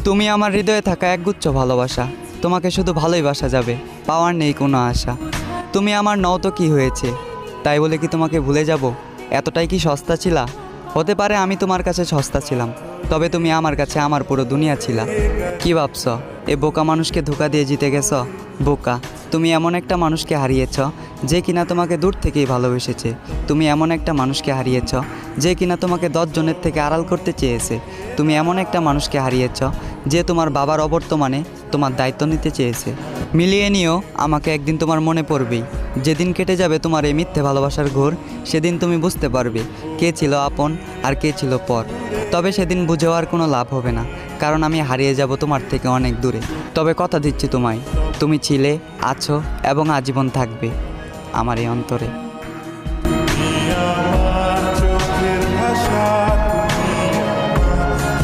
তুমি আমার হৃদয়ে থাকা একগুচ্ছ ভালোবাসা, তোমাকে শুধু ভালোই বাসা যাবে, পাওয়ার নেই কোনো আশা। তুমি আমার নও তো কী হয়েছে, তাই বলে কি তোমাকে ভুলে যাব? এতটাই কি সস্তা ছিলা? হতে পারে আমি তোমার কাছে সস্তা ছিলাম, তবে তুমি আমার কাছে আমার পুরো দুনিয়া ছিলা। কি ভাবছ এ বোকা মানুষকে ধোকা দিয়ে জিতে গেছ? বোকা, তুমি এমন একটা মানুষকে হারিয়েছ যে কিনা তোমাকে দূর থেকেই ভালোবেসেছে। তুমি এমন একটা মানুষকে হারিয়েছ যে কিনা তোমাকে 10 জনের থেকে আড়াল করতে চেয়েছে। তুমি এমন একটা মানুষকে হারিয়েছ যে তোমার বাবার অবর্তমানে তোমার দায়িত্ব নিতে চেয়েছে। মিলিয়ে নিও, আমাকে একদিন তোমার মনে পড়বেই। যেদিন কেটে যাবে তোমার এই মিথ্যে ভালোবাসার ঘোর, সেদিন তুমি বুঝতে পারবে কে ছিল আপন আর কে ছিল পর। তবে সেদিন বুঝেও আর কোনো লাভ হবে না, কারণ আমি হারিয়ে যাব তোমার থেকে অনেক দূরে। তবে কথা দিচ্ছি তোমায়, তুমি ছিলে, আছো এবং আজীবন থাকবে আমার এই অন্তরে। আমার চোখের ভাষা